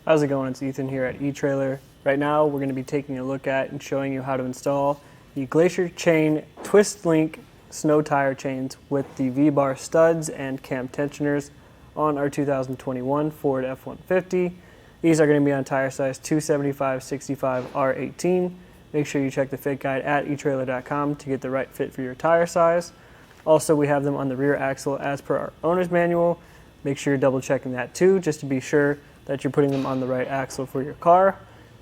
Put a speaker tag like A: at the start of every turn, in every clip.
A: How's it going? It's Ethan here at eTrailer. Right now we're going to be taking a look at and showing you how to install the Glacier Chain Twist Link snow tire chains with the V-bar studs and cam tensioners on our 2021 Ford F-150. These are going to be on tire size 275/65 Make sure you check the fit guide at etrailer.com to get the right fit for your tire size. Also, we have them on the rear axle as per our owner's manual. Make sure you're double checking that too, just to be sure that you're putting them on the right axle for your car.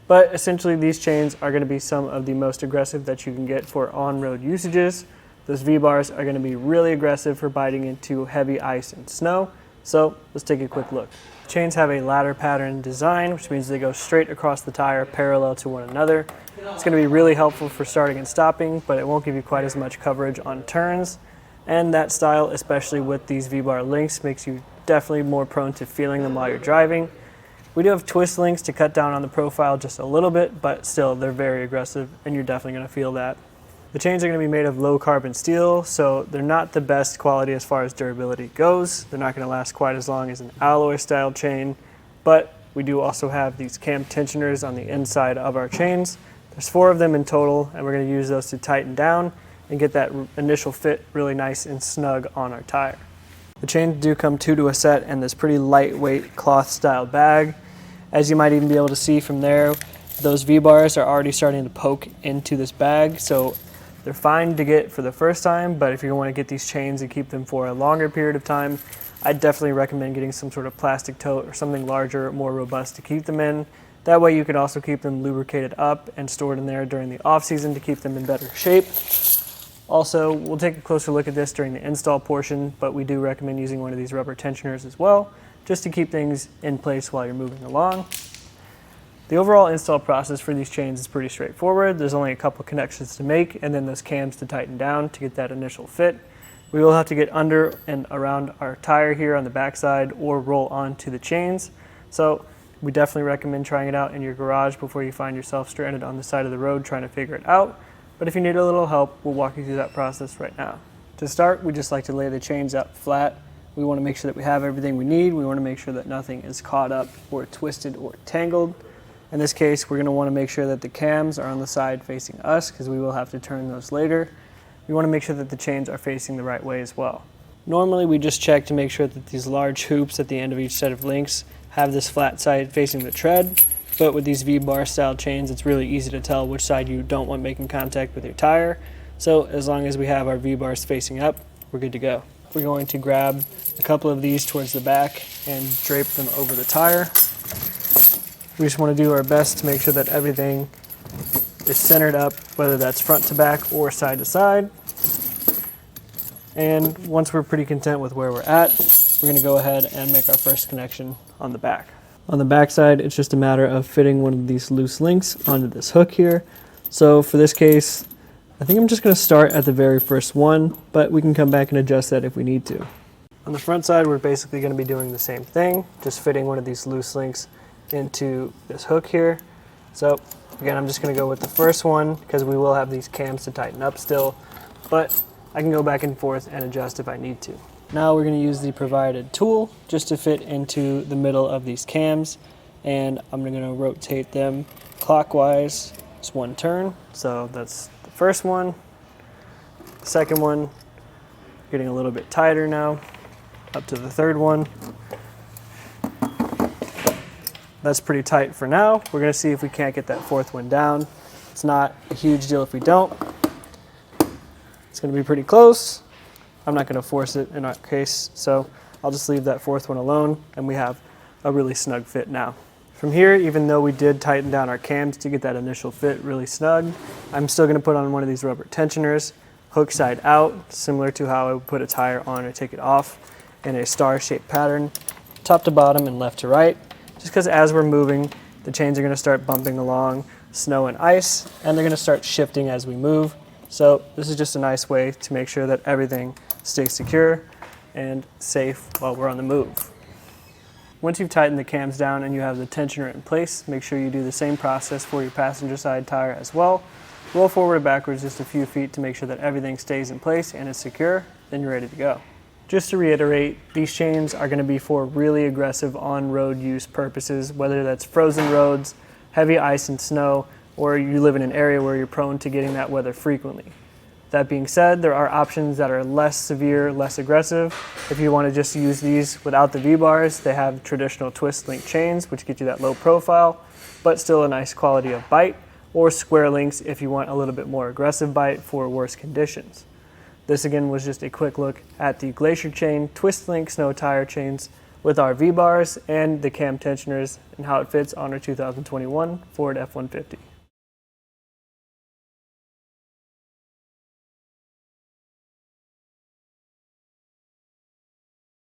A: But essentially these chains are going to be some of the most aggressive that you can get for on-road usages. Those V-bars are going to be really aggressive for biting into heavy ice and snow. So let's take a quick look. Chains have a ladder pattern design, which means they go straight across the tire parallel to one another. It's going to be really helpful for starting and stopping, but it won't give you quite as much coverage on turns. And that style, especially with these V-bar links, makes you definitely more prone to feeling them while you're driving. We do have twist links to cut down on the profile just a little bit, but still they're very aggressive and you're definitely going to feel that. The chains are going to be made of low carbon steel, so they're not the best quality as far as durability goes. They're not going to last quite as long as an alloy style chain, but we do also have these cam tensioners on the inside of our chains. There's 4 of them in total, and we're going to use those to tighten down and get that initial fit really nice and snug on our tire. The chains do come 2 to a set in this pretty lightweight cloth style bag. As you might even be able to see from there, those V-bars are already starting to poke into this bag, so they're fine to get for the first time, but if you want to get these chains and keep them for a longer period of time, I'd definitely recommend getting some sort of plastic tote or something larger, more robust to keep them in. That way you can also keep them lubricated up and stored in there during the off-season to keep them in better shape. Also, we'll take a closer look at this during the install portion, but we do recommend using one of these rubber tensioners as well, just to keep things in place while you're moving along. The overall install process for these chains is pretty straightforward. There's only a couple connections to make and then those cams to tighten down to get that initial fit. We will have to get under and around our tire here on the backside or roll onto the chains. So we definitely recommend trying it out in your garage before you find yourself stranded on the side of the road trying to figure it out. But if you need a little help, we'll walk you through that process right now. To start, we just like to lay the chains out flat. We want to make sure that we have everything we need. We want to make sure that nothing is caught up or twisted or tangled. In this case, we're going to want to make sure that the cams are on the side facing us because we will have to turn those later. We want to make sure that the chains are facing the right way as well. Normally, we just check to make sure that these large hoops at the end of each set of links have this flat side facing the tread. But with these V-bar style chains, it's really easy to tell which side you don't want making contact with your tire. So as long as we have our V-bars facing up, we're good to go. We're going to grab a couple of these towards the back and drape them over the tire. We just want to do our best to make sure that everything is centered up, whether that's front to back or side to side. And once we're pretty content with where we're at, we're going to go ahead and make our first connection on the back. On the back side, it's just a matter of fitting one of these loose links onto this hook here. So for this case, I think I'm just going to start at the very first one, but we can come back and adjust that if we need to. On the front side, we're basically going to be doing the same thing, just fitting one of these loose links into this hook here. So again, I'm just going to go with the first one because we will have these cams to tighten up still, but I can go back and forth and adjust if I need to. Now we're going to use the provided tool just to fit into the middle of these cams, and I'm going to rotate them clockwise just one turn. So that's the first one. The second one, getting a little bit tighter now, up to the third one. That's pretty tight for now. We're going to see if we can't get that fourth one down. It's not a huge deal if we don't. It's going to be pretty close. I'm not going to force it in our case, so I'll just leave that fourth one alone, and we have a really snug fit now. From here, even though we did tighten down our cams to get that initial fit really snug, I'm still going to put on one of these rubber tensioners, hook side out, similar to how I would put a tire on or take it off, in a star-shaped pattern, top to bottom and left to right, just because as we're moving, the chains are going to start bumping along snow and ice, and they're going to start shifting as we move. So this is just a nice way to make sure that everything stays secure and safe while we're on the move. Once you've tightened the cams down and you have the tensioner in place, make sure you do the same process for your passenger side tire as well. Roll forward and backwards just a few feet to make sure that everything stays in place and is secure, then you're ready to go. Just to reiterate, these chains are going to be for really aggressive on-road use purposes, whether that's frozen roads, heavy ice and snow, or you live in an area where you're prone to getting that weather frequently. That being said, there are options that are less severe, less aggressive. If you want to just use these without the V-bars, they have traditional twist link chains, which get you that low profile, but still a nice quality of bite, or square links if you want a little bit more aggressive bite for worse conditions. This again was just a quick look at the Glacier Chain twist link snow tire chains with our V-bars and the cam tensioners and how it fits on our 2021 Ford F-150.